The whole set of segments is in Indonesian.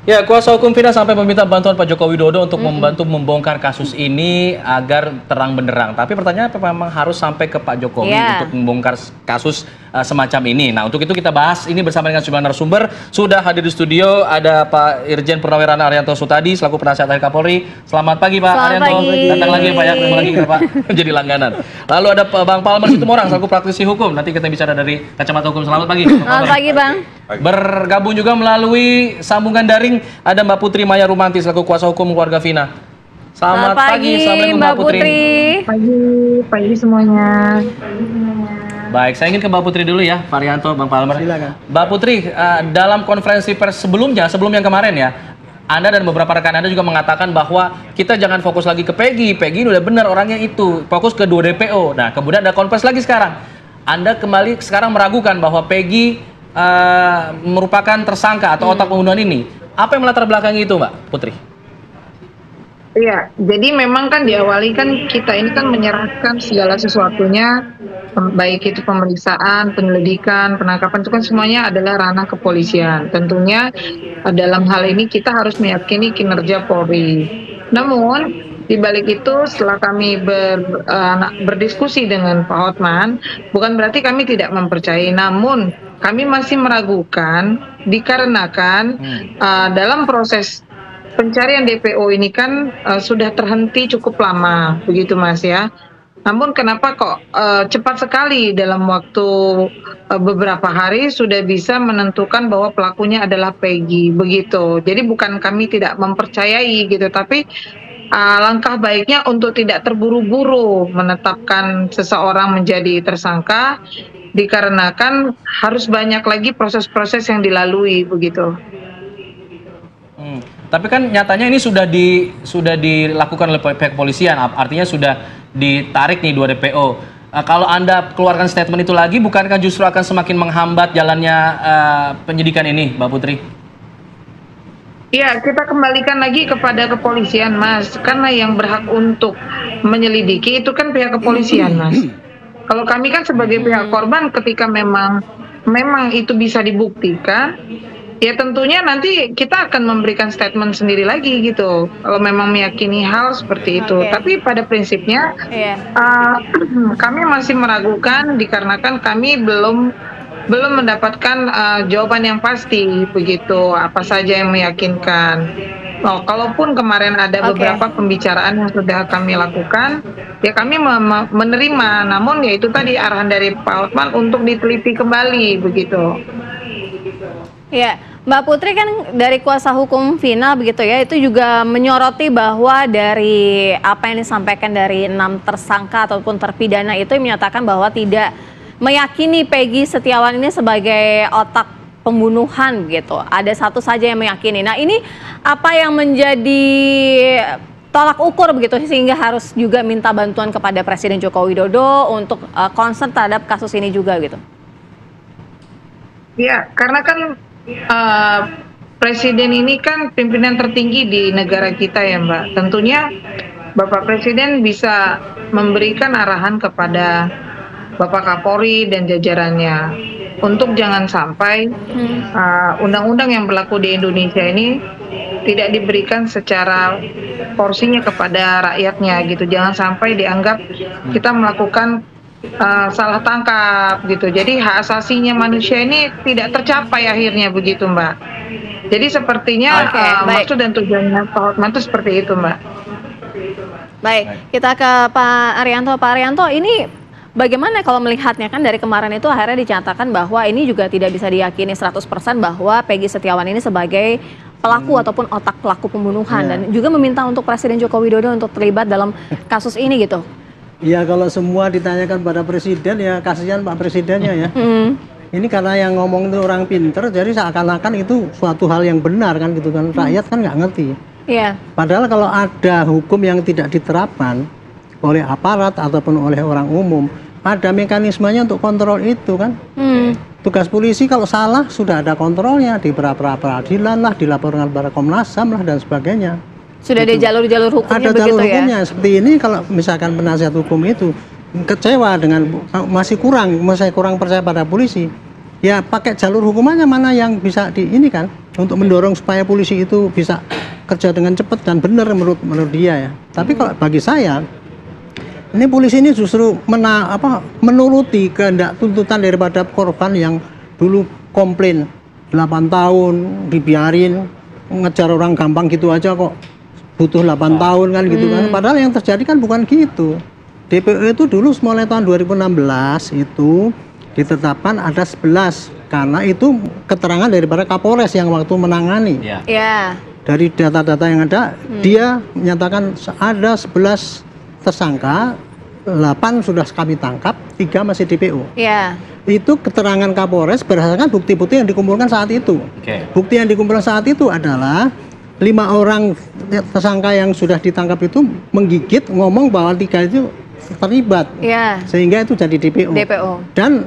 Ya, kuasa hukum Vina sampai meminta bantuan Pak Joko Widodo untuk membantu membongkar kasus ini agar terang benderang. Tapi pertanyaannya memang harus sampai ke Pak Jokowi untuk membongkar kasus semacam ini. Nah, untuk itu kita bahas ini bersama dengan sejumlah narasumber. Sudah hadir di studio ada Pak Irjen Purnawirawan Arianto Sutadi selaku penasihat ahli Kapolri. Selamat pagi Pak Arianto. Datang lagi Pak ya, ketemu lagi Pak. Jadi langganan. Lalu ada Bang Palmer Situmorang selaku praktisi hukum. Nanti kita bicara dari kacamata hukum. Selamat pagi. Selamat pagi Bang. Bergabung juga melalui sambungan daring ada Mbak Putri Maya Rumanti selaku kuasa hukum keluarga Vina. Selamat pagi, Assalamualaikum Mbak Putri. Pagi semuanya. Baik, saya ingin ke Mbak Putri dulu ya, Pak Arianto, Bang Palmer. Silakan. Mbak Putri, dalam konferensi pers sebelum yang kemarin ya, Anda dan beberapa rekan Anda juga mengatakan bahwa kita jangan fokus lagi ke Peggy ini udah benar orangnya itu, fokus ke 2 DPO. Nah, kemudian ada konferensi lagi sekarang. Anda kembali sekarang meragukan bahwa Peggy merupakan tersangka atau otak pembunuhan ini. Apa yang melatar belakangi itu, Mbak Putri? Iya, jadi memang kan diawali kan kita ini kan menyerahkan segala sesuatunya, baik itu pemeriksaan, penyelidikan, penangkapan itu kan semuanya adalah ranah kepolisian. Tentunya dalam hal ini kita harus meyakini kinerja Polri. Namun di balik itu setelah kami berdiskusi dengan Pak Hotman, bukan berarti kami tidak mempercayai, namun kami masih meragukan dikarenakan dalam proses pencarian DPO ini kan sudah terhenti cukup lama, begitu Mas ya. Namun kenapa kok cepat sekali dalam waktu beberapa hari sudah bisa menentukan bahwa pelakunya adalah Peggy, begitu. Jadi bukan kami tidak mempercayai gitu, tapi langkah baiknya untuk tidak terburu-buru menetapkan seseorang menjadi tersangka, dikarenakan harus banyak lagi proses-proses yang dilalui, begitu. Tapi kan nyatanya ini sudah dilakukan oleh pihak kepolisian, artinya sudah ditarik nih 2 DPO. Kalau Anda keluarkan statement itu lagi, bukankah justru akan semakin menghambat jalannya penyidikan ini, Mbak Putri? Iya, kita kembalikan lagi kepada kepolisian, Mas. Karena yang berhak untuk menyelidiki itu kan pihak kepolisian, Mas. Kalau kami kan sebagai pihak korban, ketika memang itu bisa dibuktikan, ya tentunya nanti kita akan memberikan statement sendiri lagi gitu. Kalau memang meyakini hal seperti itu. Tapi pada prinsipnya kami masih meragukan dikarenakan kami belum mendapatkan jawaban yang pasti begitu. Apa saja yang meyakinkan. Oh, kalaupun kemarin ada beberapa pembicaraan yang sudah kami lakukan, ya kami menerima. Namun ya itu tadi arahan dari Pak Hotman untuk diteliti kembali begitu. Ya, Mbak Putri kan dari kuasa hukum Vina begitu ya, itu juga menyoroti bahwa dari apa yang disampaikan dari 6 tersangka ataupun terpidana itu menyatakan bahwa tidak meyakini Peggy Setiawan ini sebagai otak pembunuhan gitu. Ada satu saja yang meyakini. Nah, ini apa yang menjadi tolak ukur begitu sehingga harus juga minta bantuan kepada Presiden Joko Widodo untuk concern terhadap kasus ini juga gitu. Ya, karena kan Presiden ini kan pimpinan tertinggi di negara kita ya Mbak. Tentunya Bapak Presiden bisa memberikan arahan kepada Bapak Kapolri dan jajarannya untuk jangan sampai undang-undang yang berlaku di Indonesia ini tidak diberikan secara porsinya kepada rakyatnya gitu. Jangan sampai dianggap kita melakukan salah tangkap gitu. Jadi hak asasinya manusia ini tidak tercapai akhirnya begitu Mbak. Jadi sepertinya maksud dan tujuannya Pak Hotman itu seperti itu Mbak. Baik, kita ke Pak Arianto. Pak Arianto, ini bagaimana kalau melihatnya kan dari kemarin itu akhirnya dinyatakan bahwa ini juga tidak bisa diyakini 100% bahwa Peggy Setiawan ini sebagai pelaku ataupun otak pelaku pembunuhan dan juga meminta untuk Presiden Joko Widodo untuk terlibat dalam kasus ini gitu. Ya kalau semua ditanyakan pada Presiden ya kasihan Pak Presidennya ya. Ini karena yang ngomong itu orang pinter, jadi seakan-akan itu suatu hal yang benar kan gitu kan. Rakyat kan nggak ngerti. Iya. Padahal kalau ada hukum yang tidak diterapkan oleh aparat ataupun oleh orang umum, ada mekanismenya untuk kontrol itu kan. Tugas polisi kalau salah sudah ada kontrolnya di peradilan lah, dilaporkan kepada Komnas HAM lah dan sebagainya. Sudah ada jalur-jalur hukumnya begitu ya? Ada jalur hukumnya. Seperti ini kalau misalkan penasihat hukum itu kecewa dengan masih kurang percaya pada polisi, ya pakai jalur hukumannya mana yang bisa di ini kan. untuk mendorong supaya polisi itu bisa kerja dengan cepat dan benar menurut dia ya. Tapi kalau bagi saya, ini polisi ini justru menuruti kehendak tuntutan daripada korban yang dulu komplain 8 tahun dibiarin, ngejar orang gampang gitu aja kok butuh 8 tahun kan gitu kan. Padahal yang terjadi kan bukan gitu. DPO itu dulu mulai tahun 2016 itu ditetapkan ada 11 karena itu keterangan daripada Kapolres yang waktu menangani. Dari data-data yang ada, dia menyatakan ada 11 tersangka, 8 sudah kami tangkap, 3 masih DPO. Itu keterangan Kapolres berdasarkan bukti-bukti yang dikumpulkan saat itu. Bukti yang dikumpulkan saat itu adalah 5 orang tersangka yang sudah ditangkap itu menggigit, ngomong bahwa 3 itu terlibat, sehingga itu jadi DPO. Dan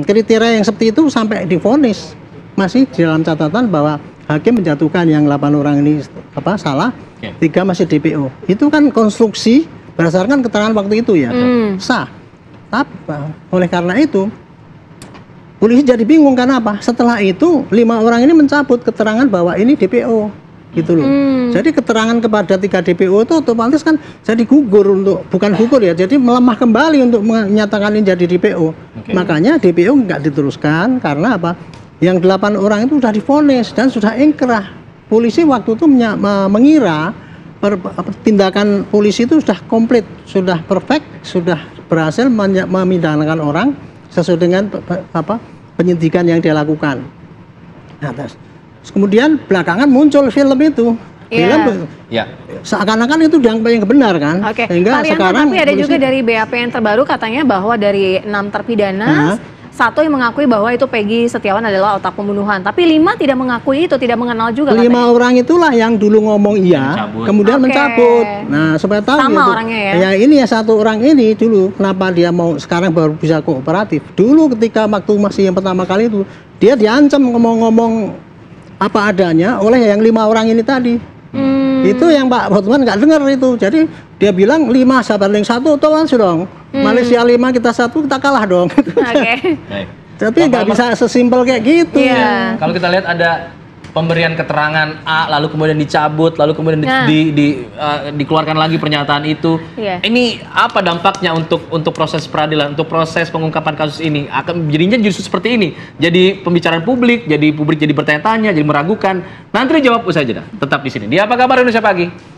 kriteria yang seperti itu sampai divonis masih di dalam catatan bahwa hakim menjatuhkan yang 8 orang ini salah, 3 masih DPO. Itu kan konstruksi berdasarkan keterangan waktu itu ya, sah. Tapi oleh karena itu polisi jadi bingung karena apa? Setelah itu 5 orang ini mencabut keterangan bahwa ini DPO, gitu loh. Jadi keterangan kepada 3 DPO itu otomatis kan jadi gugur bukan gugur ya, jadi melemah kembali untuk menyatakan ini jadi DPO. Makanya DPO nggak diteruskan karena apa? Yang 8 orang itu sudah divonis dan sudah ingkrah. Polisi waktu itu mengira tindakan polisi itu sudah komplit, sudah perfect, sudah berhasil memidanakan orang sesuai dengan penyidikan yang dia lakukan. Nah, kemudian belakangan muncul film itu. Film seakan-akan itu yang benar kan. Sehingga sekarang tapi ada juga dari BAP yang terbaru katanya bahwa dari 6 terpidana 1 yang mengakui bahwa itu Peggy Setiawan adalah otak pembunuhan, tapi 5 tidak mengakui itu, tidak mengenal juga. 5 orang itulah yang dulu ngomong iya, kemudian mencabut. Nah, supaya tahu sama gitu. Orangnya ya. Ya ini ya 1 orang ini dulu kenapa dia mau sekarang baru bisa kooperatif. Dulu ketika waktu masih yang pertama kali itu dia diancam ngomong-ngomong apa adanya oleh yang 5 orang ini tadi. Itu yang Pak Hotman nggak dengar itu. Jadi dia bilang 5 banding 1 toleransi dong. Malaysia 5 kita 1 kita kalah dong. Tapi nggak bisa sesimpel kayak gitu. Kalau kita lihat ada pemberian keterangan A lalu kemudian dicabut, lalu kemudian dikeluarkan lagi pernyataan itu. Ini apa dampaknya untuk proses peradilan, untuk proses pengungkapan kasus ini? Akan jadinya justru seperti ini. Jadi pembicaraan publik jadi bertanya-tanya, jadi meragukan. Nanti dijawab usai jeda. Tetap di sini. Di Apa Kabar Indonesia Pagi.